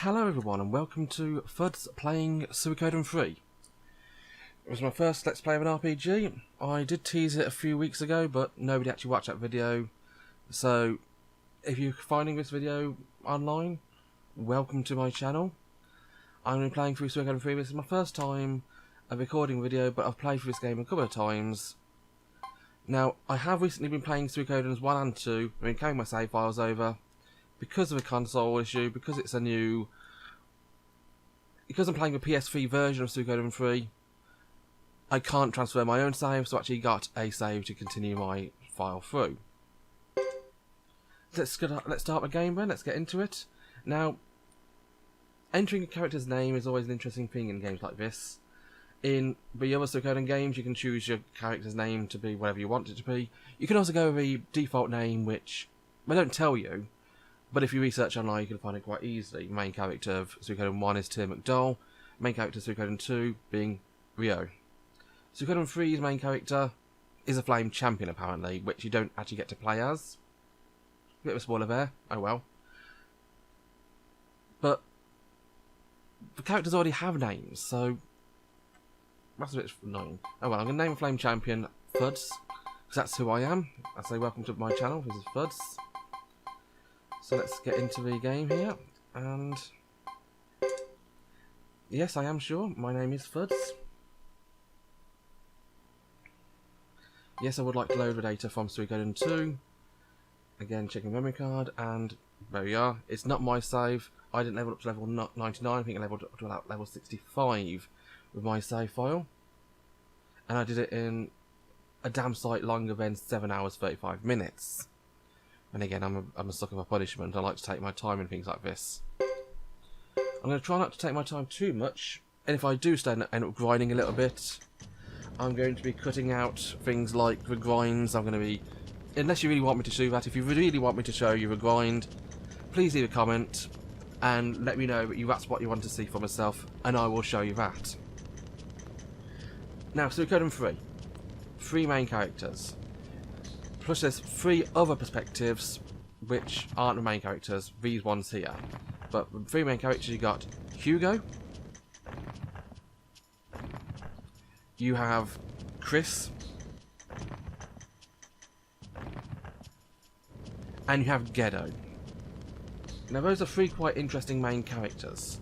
Hello everyone and welcome to Fud's playing Suikoden III. It was my first Let's Play of an RPG. I did tease it a few weeks ago, but nobody actually watched that video. So, if you're finding this video online, welcome to my channel. I'm going to be playing through Suikoden III. This is my first time recording a video, but I've played through this game a couple of times. Now, I have recently been playing Suikodens 1 and 2, I've been carrying my save files over. Because of a console issue, because it's a new... Because I'm playing the PS3 version of Suikoden 3, I can't transfer my own save, so I actually got a save to continue my file through. Let's start the game then, let's get into it. Now, entering a character's name is always an interesting thing in games like this. In the other Suikoden games, you can choose your character's name to be whatever you want it to be. You can also go with the default name, which they don't tell you. But if you research online, you can find it quite easily. The main character of Suikoden 1 is Tyr McDowell. Main character of Suikoden 2 being Ryo. Suikoden 3's main character is a Flame Champion, apparently, which you don't actually get to play as. Bit of a spoiler there. Oh well. But the characters already have names, so that's a bit annoying. Oh well, I'm going to name a Flame Champion Fuds, because that's who I am. I say welcome to my channel, this is Fuds. So let's get into the game here, and yes, I am sure, my name is Fuds. Yes, I would like to load the data from Suikoden 2. Again, checking memory card, and there we are. It's not my save. I didn't level up to level 99, I think I leveled up to about level 65 with my save file. And I did it in a damn sight longer than 7 hours 35 minutes. And again, I'm a sucker for punishment. I like to take my time in things like this. I'm going to try not to take my time too much. And if I do end up grinding a little bit, I'm going to be cutting out things like the grinds. I'm going to be... Unless you really want me to do that, if you really want me to show you a grind, please leave a comment and let me know that that's what you want to see for myself, and I will show you that. Now, Suikoden 3. 3 main characters. Plus there's 3 other perspectives which aren't the main characters, these ones here. But the 3 main characters, you got Hugo, you have Chris, and you have Gedo. Now those are 3 quite interesting main characters.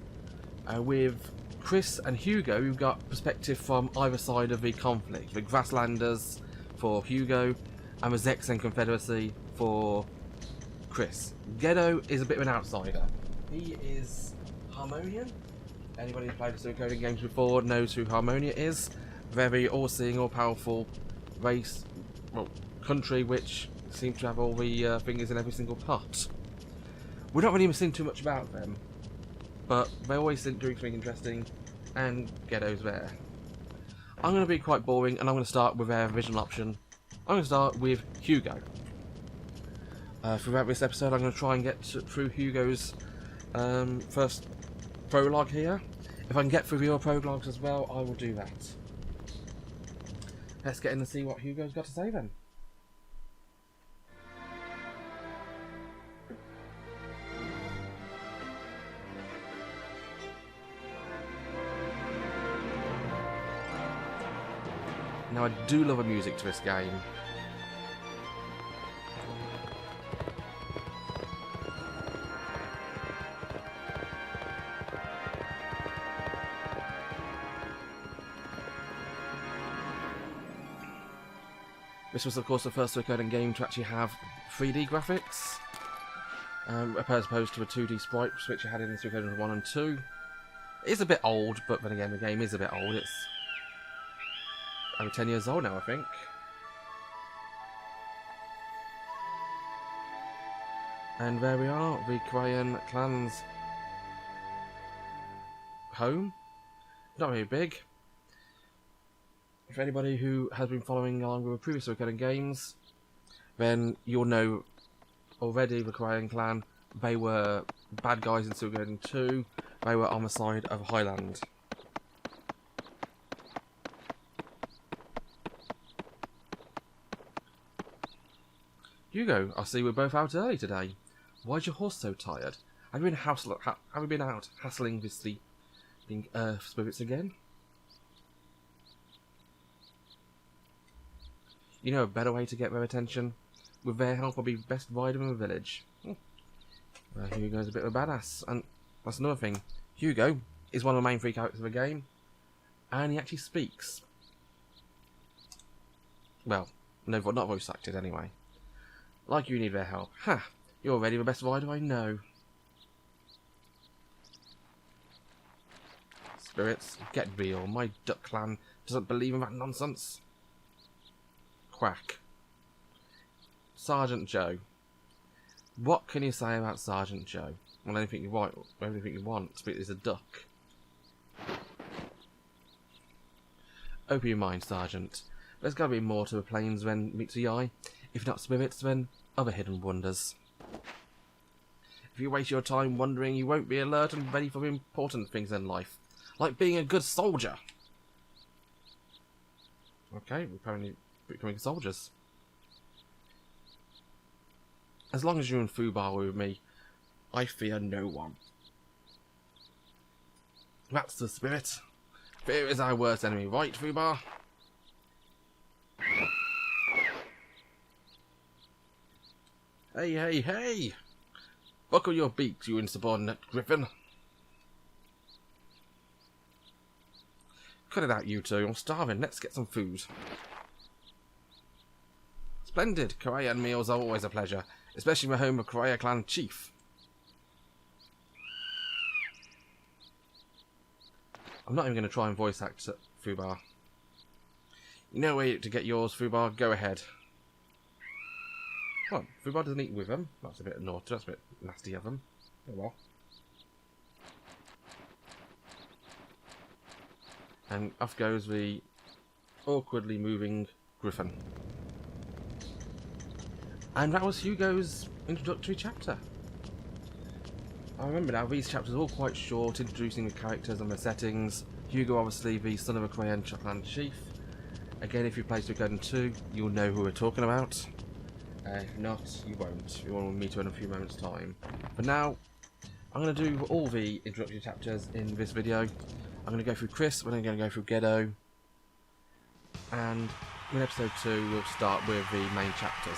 With Chris and Hugo, you've got perspective from either side of the conflict. The Grasslanders for Hugo, and the Zex and Confederacy for Chris. Gedo is a bit of an outsider. He is Harmonian. Anybody who's played the Suikoden games before knows who Harmonia is. Very all-seeing, all-powerful race, well, country which seems to have all the fingers in every single pot. We're not really even seeing too much about them, but they always seem doing something interesting, and Gedo's there. I'm going to be quite boring, and I'm going to start with their original option. I'm going to start with Hugo. Throughout this episode, I'm going to try and get through Hugo's first prologue here. If I can get through your prologues as well, I will do that. Let's get in and see what Hugo's got to say then. Now I do love the music to this game. This was of course the first Suikoden game to actually have 3D graphics, as opposed to the 2D sprites which I had in Suikoden 1 and 2. It is a bit old, but then again the game is a bit old. It's over 10 years old now, I think. And there we are, the Karaya Clan's home. Not very big. For anybody who has been following along with the previous Suikoden games, then you'll know already the Karaya Clan. They were bad guys in Suikoden 2. They were on the side of Highland. Hugo, I see we're both out early today. Why's your horse so tired? Have you been out hassling with sleeping earth spirits again? You know a better way to get their attention? With their help, I'll be best rider in the village. Hugo's a bit of a badass, and that's another thing. Hugo is one of the main three characters of the game, and he actually speaks. Well, no, not voice acted anyway. Like you need their help. Ha! You're already the best rider I know. Spirits, get real. My duck clan doesn't believe in that nonsense. Quack. Sergeant Joe. What can you say about Sergeant Joe? Well, anything you want. Spirit is a duck. Open your mind, Sergeant. There's got to be more to the plains than meets the eye. If not spirits, then other hidden wonders. If you waste your time wondering, you won't be alert and ready for important things in life. Like being a good soldier. Okay, we're apparently becoming soldiers. As long as you and Fubar were with me, I fear no one. That's the spirit. Fear is our worst enemy, right, Fubar? Hey, hey, hey! Buckle your beaks, you insubordinate griffin. Cut it out, you two. I'm starving. Let's get some food. Splendid. Karaya meals are always a pleasure, especially in the home of Karaya Clan Chief. I'm not even going to try and voice act Fubar. You know where to get yours, Fubar. Go ahead. What? Fubar doesn't eat with them? That's a bit naughty. That's a bit nasty of them. Oh well. And off goes the awkwardly moving griffin. And that was Hugo's introductory chapter. I remember now, these chapters are all quite short, introducing the characters and the settings. Hugo, obviously, the son of a Karaya Clan chief. Again, if you play Suikoden 2, you'll know who we're talking about. If not, you won't. We will meet her in a few moments' time. But now, I'm going to do all the introductory chapters in this video. I'm going to go through Chris, we're then going to go through Gedo. And in episode 2, we'll start with the main chapters.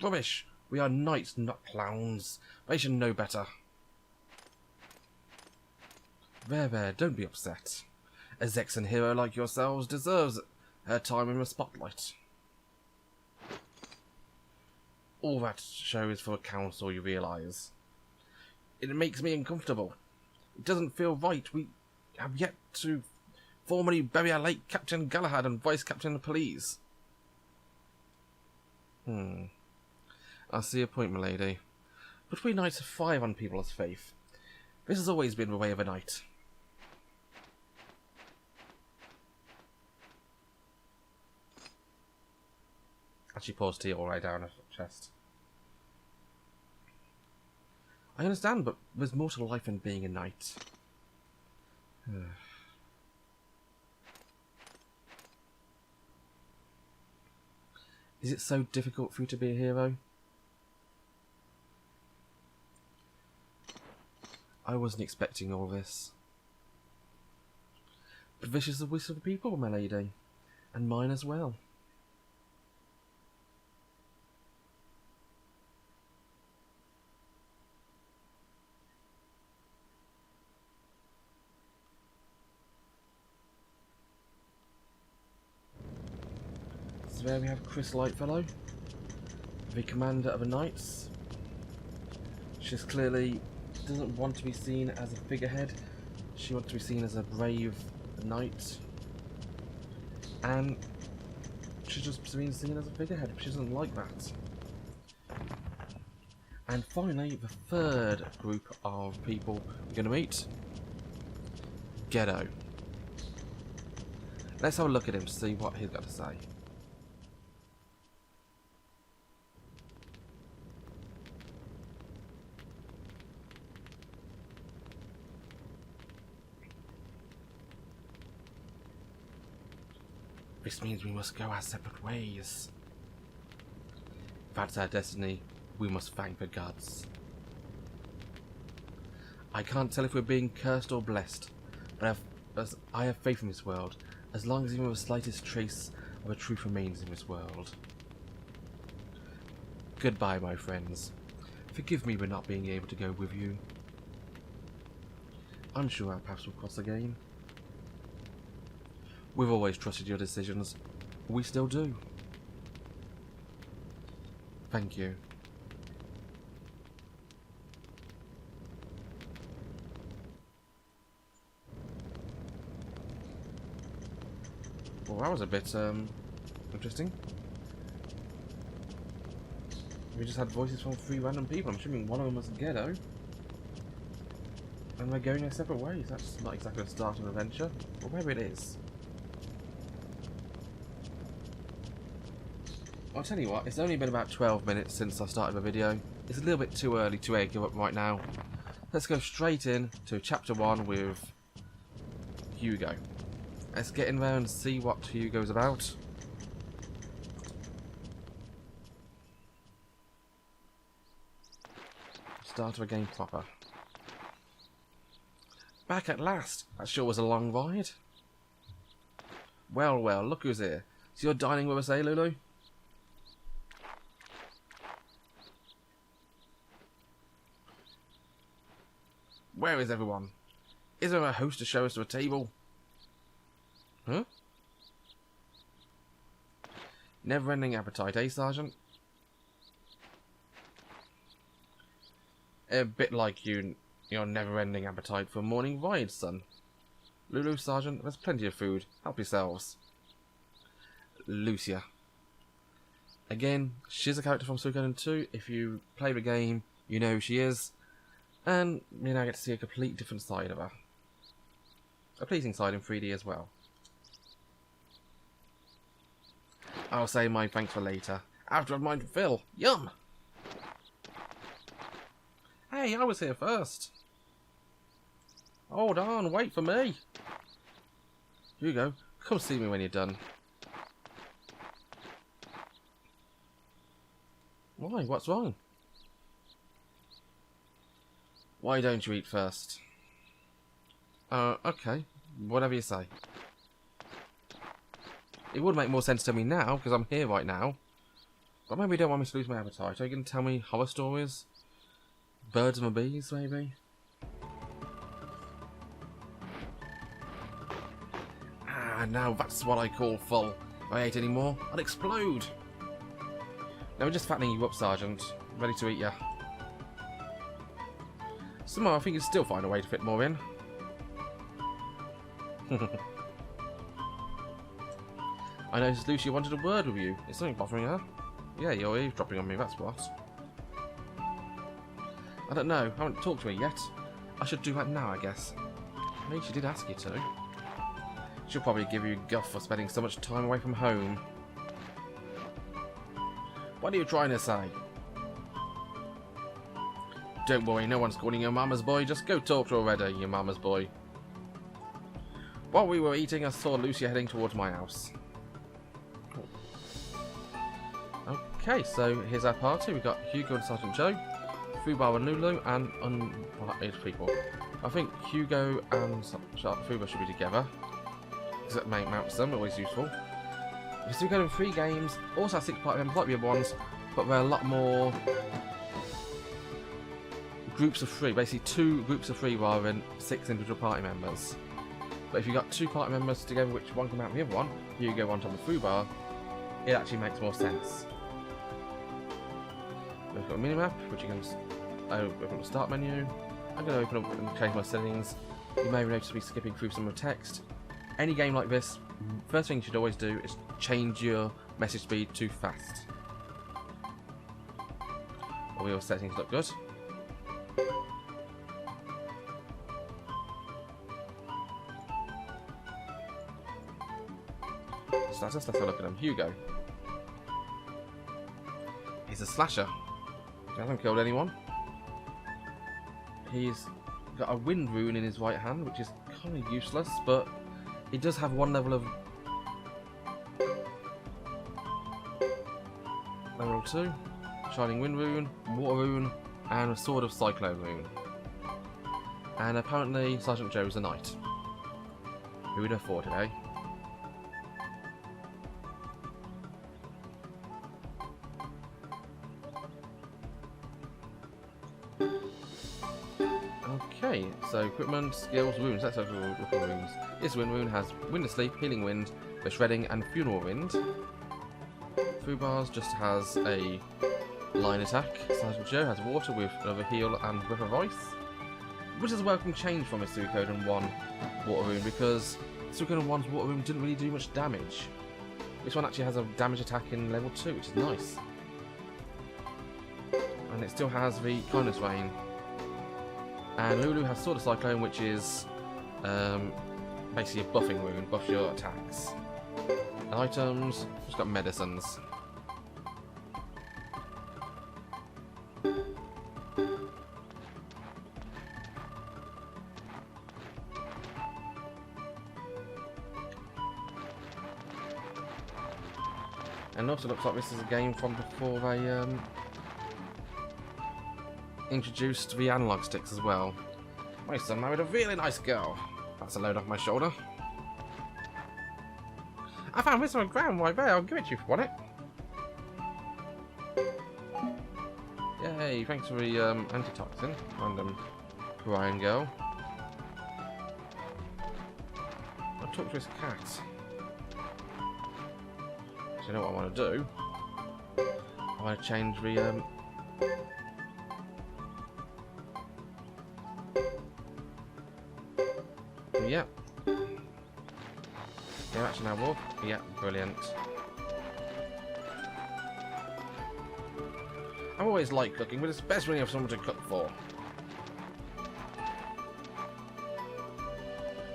Rubbish! We are knights, not clowns. They should know better. There, don't be upset. A Zexan hero like yourselves deserves her time in the spotlight. All that show is for a council, you realise. It makes me uncomfortable. It doesn't feel right. We have yet to formally bury our late Captain Galahad and Vice Captain Police. I see your point, milady. But we knights thrive on people's faith. This has always been the way of a knight. Actually pours tea all right down her chest. I understand, but there's more to life than being a knight. Is it so difficult for you to be a hero? I wasn't expecting all this. But this is the wish of the people, my lady. And mine as well. So there we have Chris Lightfellow, the commander of the Knights. She's clearly doesn't want to be seen as a figurehead. She wants to be seen as a brave knight. And she's just being seen as a figurehead. She doesn't like that. And finally, the third group of people we're going to meet. Ghetto. Let's have a look at him to see what he's got to say. This means we must go our separate ways. If that's our destiny, we must thank the gods. I can't tell if we're being cursed or blessed, but I have faith in this world, as long as even the slightest trace of a truth remains in this world. Goodbye, my friends. Forgive me for not being able to go with you. I'm sure our paths will cross again. We've always trusted your decisions. We still do. Thank you. Well, that was a bit, interesting. We just had voices from 3 random people. I'm assuming one of them was Ghetto. And we're going our separate ways. That's not exactly the start of an adventure. Or maybe it is. I'll tell you what, it's only been about 12 minutes since I started my video. It's a little bit too early to give up right now. Let's go straight in to chapter 1 with Hugo. Let's get in there and see what Hugo's about. Start of a game proper. Back at last! That sure was a long ride. Well, well, look who's here. So you're dining with us, eh, Lulu? Where is everyone? Is there a host to show us to a table? Huh? Never-ending appetite, eh, Sergeant? A bit like your never-ending appetite for morning rides, son. Lulu, Sergeant, there's plenty of food. Help yourselves. Lucia. Again, she's a character from Suikoden II. If you play the game, you know who she is. And you now get to see a complete different side of her. A pleasing side in 3D as well. I'll say my thanks for later. After I've mine to fill. Yum! Hey, I was here first. Hold on, wait for me. Hugo, come see me when you're done. Why? What's wrong? Why don't you eat first? Okay. Whatever you say. It would make more sense to me now, because I'm here right now. But maybe you don't want me to lose my appetite. Are you going to tell me horror stories? Birds and the bees, maybe? Ah, now that's what I call full. If I ate any more, I'd explode. Now we're just fattening you up, Sergeant. Ready to eat ya. Somehow I think you'd still find a way to fit more in. I noticed Lucia wanted a word with you. Is something bothering her? Yeah, you're eavesdropping on me, that's what. I don't know, I haven't talked to her yet. I should do that now, I guess. Maybe she did ask you to. She'll probably give you a guff for spending so much time away from home. What are you trying to say? Don't worry, no one's calling you mama's boy. Just go talk to her already, you mama's boy. While we were eating, I saw Lucia heading towards my house. Okay, so here's our party. We've got Hugo and Sergeant Joe, Fubar and Lulu, and unparted people. I think Hugo and Fubar should be together, because that mounts them, always useful. The Suikoden 3 games also have 6 party members like the other ones, but they're a lot more groups of 3, basically 2 groups of 3 rather than 6 individual party members. But if you've got 2 party members together, which one can mount the other one, Hugo on top of Fubar, it actually makes more sense. We've got a minimap, which you can open the start menu. I'm going to open up and change my settings. You may notice me skipping through some of the text. Any game like this, first thing you should always do is change your message speed to fast. All your settings look good. Status, let's have a look at him. Hugo. He's a slasher. He hasn't killed anyone. He's got a wind rune in his right hand, which is kind of useless, but he does have 1 level of level 2, shining wind rune, water rune, and a sword of cyclone rune. And apparently Sergeant Joe is a knight. Who would have thought it, eh? Okay, so equipment, skills, wounds. Let's have a look at wounds. This wind rune has wind of sleep, healing wind, the shredding, and funeral wind. Fubar's just has a line attack. Sergeant Joe has water with another heal and breath of ice, which is a welcome change from a Suikoden 1 water rune, because Suikoden 1's water rune didn't really do much damage. This one actually has a damage attack in level 2, which is nice. And it still has the kindness rain. And Lulu has Sword of Cyclone, which is basically a buffing rune, buffs your attacks. And items, it's got medicines. And also looks like this is a game from before they introduced the analog sticks as well. My son married a really nice girl. That's a load off my shoulder. I found this on the ground right there. I'll give it to you if you want it. Yay, thanks for the antitoxin. Random crying girl. I'll talk to his cat. So you know what I want to do? I want to change the Yep. Yeah, actually now walk. Yeah, brilliant. I've always liked cooking, but it's best when you have someone to cook for.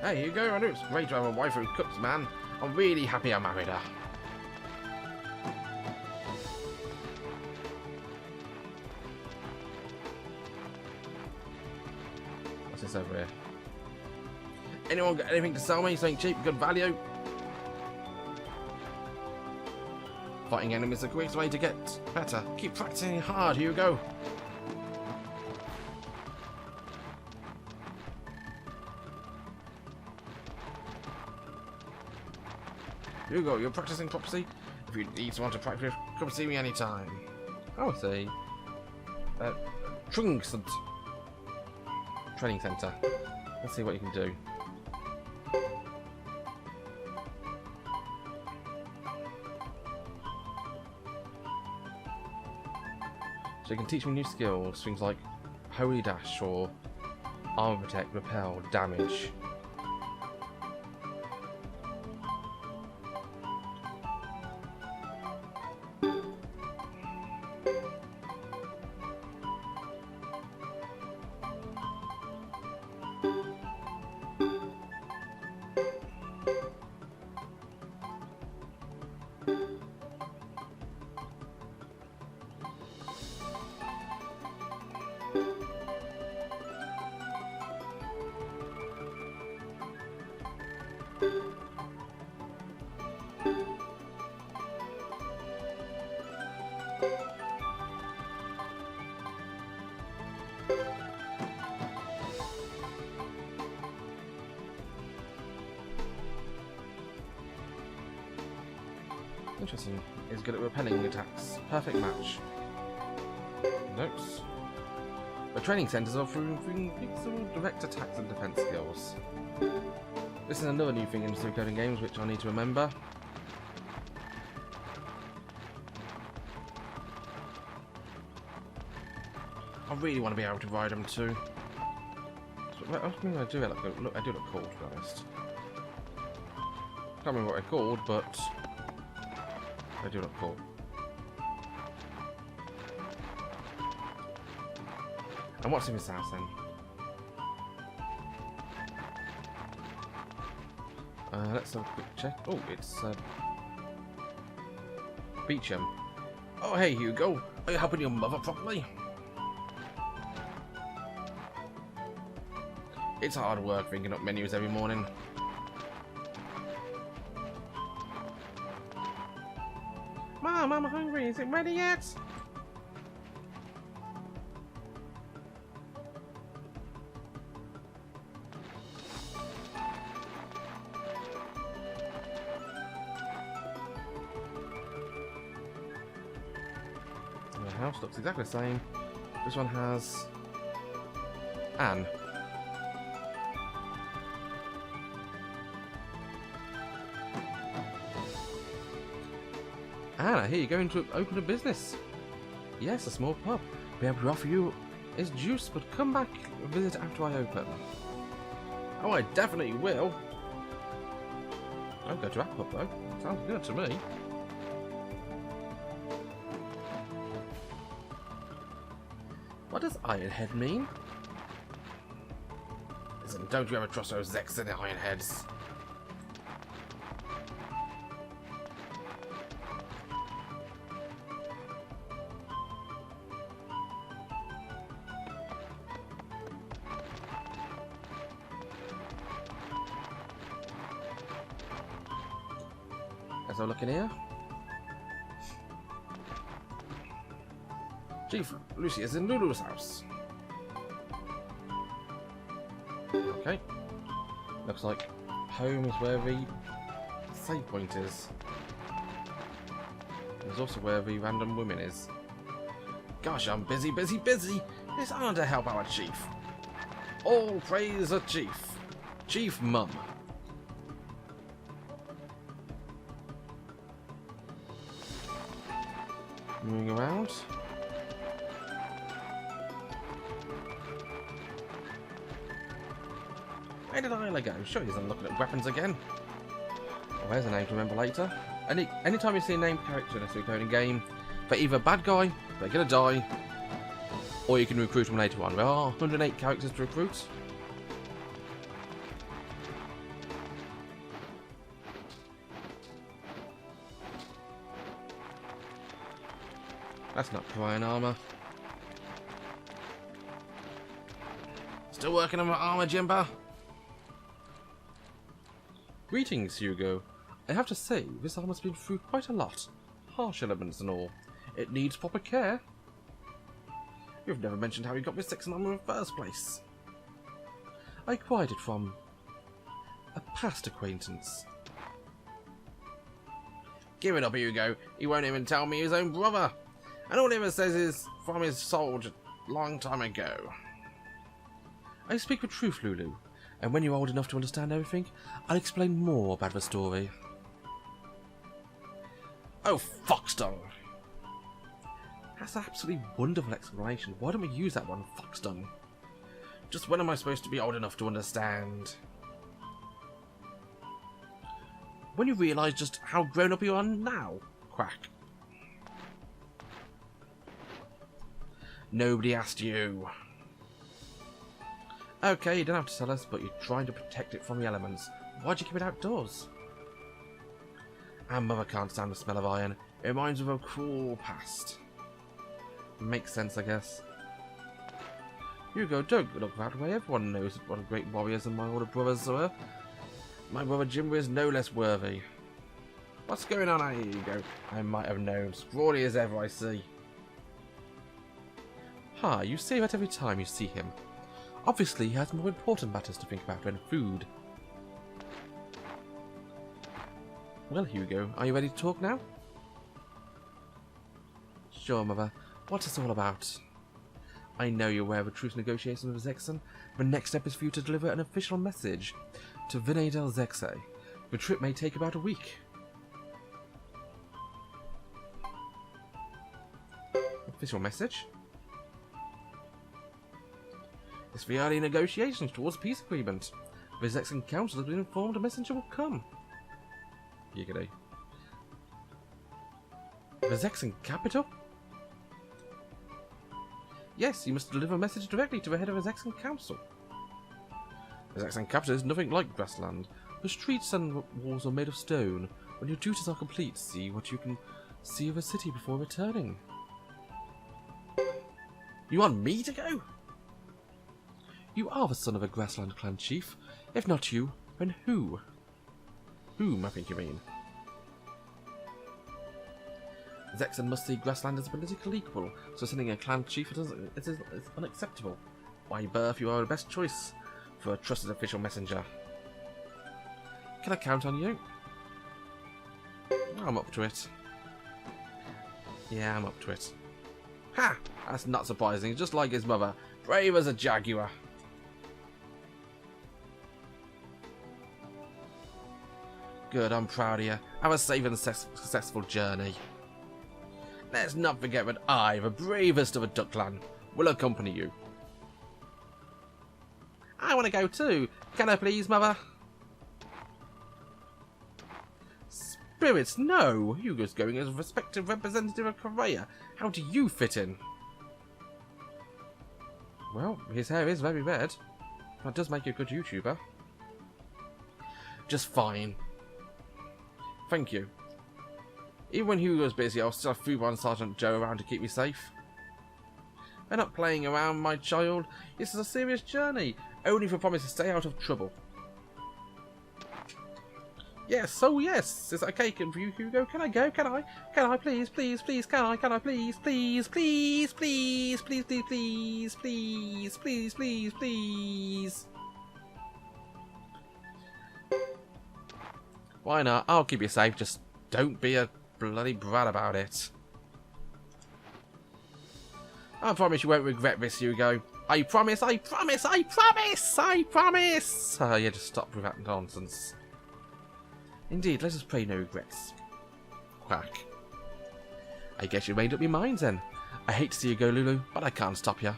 Hey, you go. I know it's great to have a wife who cooks, man. I'm really happy I married her. What's this over here? Anyone got anything to sell me? Something cheap, good value? Fighting enemies is a great way to get better. Keep practicing hard, Hugo. Hugo, you're practicing prophecy? If you need someone to practice, come see me anytime. Oh, I see. Training Centre. Let's see what you can do. So you can teach me new skills, things like Holy Dash or Armor Protect, Repel, Damage. Interesting. He's good at repelling attacks. Perfect match. Notes. The training centres are for improving pixel direct attacks and defence skills. This is another new thing in Suikoden games which I need to remember. I really want to be able to ride them too. So, I mean, I do look cool, to be honest. Can't remember what they're called, but they do look cool. And what's in his house then? Let's have a quick check. Oh, it's Beecham. Oh, hey Hugo, are you helping your mother properly? It's hard work thinking up menus every morning. Mom, I'm hungry. Is it ready yet? The house looks exactly the same. This one has Anne. Anna, here you're going to open a business. Yes, a small pub. Be able to offer you is juice, but come back and visit after I open. Oh, I definitely will. I'll go to that pub though. Sounds good to me. What does Ironhead mean? Listen, don't you ever trust those excellent Ironheads. Let's have a look in here. Chief, Lucy is in Lulu's house. Okay. Looks like home is where the save point is. There's also where the random woman is. Gosh, I'm busy, busy, busy. It's hard to help our chief. All praise the chief. Chief Mum. Moving around. Where did Isla go? Sure, he's looking at weapons again. Well, there's a name to remember later. Anytime you see a named character in a Suikoden game, they're either bad guy, they're gonna die, or you can recruit them later on. There are 108 characters to recruit. That's not Karaya armor. Still working on my armor, Jimba? Greetings, Hugo. I have to say, this armor's been through quite a lot. Harsh elements and all. It needs proper care. You've never mentioned how you got this excellent armor in the first place. I acquired it from a past acquaintance. Give it up, Hugo. He won't even tell me his own brother. And all he ever says is from his soldier long time ago. I speak the truth, Lulu. And when you're old enough to understand everything, I'll explain more about the story. Oh, Foxdon! That's an absolutely wonderful explanation. Why don't we use that one, Foxdon? Just when am I supposed to be old enough to understand? When you realise just how grown up you are now, Quack. Nobody asked you. Okay, you don't have to tell us, but you're trying to protect it from the elements. Why'd you keep it outdoors? Our mother can't stand the smell of iron. It reminds her of a cruel past. Makes sense, I guess. Hugo, don't look that way. Everyone knows what great warriors and my older brothers were. My brother Jimbo is no less worthy. What's going on here, Hugo? I might have known. Scrawny as ever, I see. Ha, you say that every time you see him. Obviously, he has more important matters to think about than food. Well, Hugo, are you ready to talk now? Sure, Mother. What's this all about? I know you're aware of a truce negotiation with Zexon. The next step is for you to deliver an official message to Vinay del Zexe. The trip may take about a week. Official message? It's the early negotiations towards a peace agreement. The Zexon Council has been informed a messenger will come. Giggity. The Zexon capital? Yes, you must deliver a message directly to the head of the Zexon Council. The Zexon capital is nothing like grassland. The streets and walls are made of stone. When your duties are complete, see what you can see of the city before returning. You want me to go? You are the son of a grassland clan chief. If not you, then who? Whom, I think you mean. Zexon must see grassland as a political equal, so sending a clan chief is unacceptable. By birth, you are the best choice for a trusted official messenger. Can I count on you? I'm up to it. Yeah, I'm up to it. Ha! That's not surprising, just like his mother. Brave as a jaguar. Good, I'm proud of you. Have a safe and successful journey. Let's not forget that I, the bravest of a duck clan, will accompany you. I want to go too. Can I please, Mother? Spirits, no! Hugo's going as a respected representative of Karaya. How do you fit in? Well, his hair is very red. That does make you a good YouTuber. Just fine. Thank you. Even when Hugo's busy, I'll still have Fubar and Sergeant Joe around to keep me safe. They're not playing around, my child. This is a serious journey. Only if you promise to stay out of trouble. Yes, oh yes. Is that okay for you, Hugo? Can I go? Can I? Can I please, please, please, can I? Can I please, please, please, please, please, please, please, please, please, please, please. Why not? I'll keep you safe. Just don't be a bloody brat about it. I promise you won't regret this, Hugo. I promise, I promise, I promise, I promise! Yeah, just stop with that nonsense. Indeed, let us pray no regrets. Quack. I guess you made up your minds then. I hate to see you go, Lulu, but I can't stop you.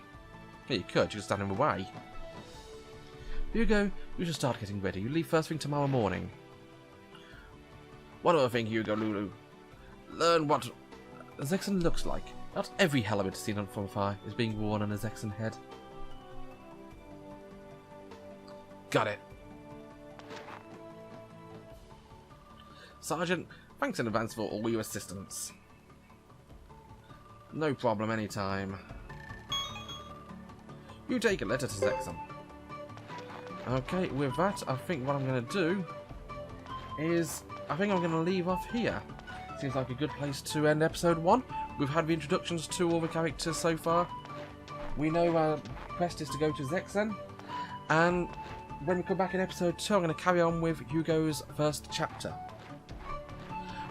Yeah, you could, you could stand in the way. Hugo, you should start getting ready. You leave first thing tomorrow morning. One other thing, Hugo, Lulu. Learn what a Zexon looks like. Not every helmet seen on from fire is being worn on a Zexon head. Got it. Sergeant, thanks in advance for all your assistance. No problem, anytime. You take a letter to Zexon. Okay, with that, I think what I'm going to do is, I think I'm going to leave off here. Seems like a good place to end episode 1. We've had the introductions to all the characters so far. We know our quest is to go to Zexon. And when we come back in episode 2, I'm going to carry on with Hugo's first chapter.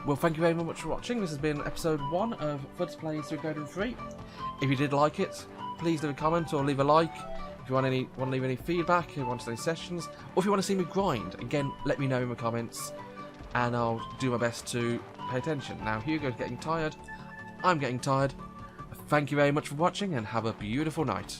Well, thank you very much for watching. This has been episode 1 of Fud's Plays Suikoden 3. If you did like it, please leave a comment or leave a like. If you want to leave any feedback, if you want any sessions, or if you want to see me grind, again, let me know in the comments, and I'll do my best to pay attention. Now, Hugo's getting tired. I'm getting tired. Thank you very much for watching, and have a beautiful night.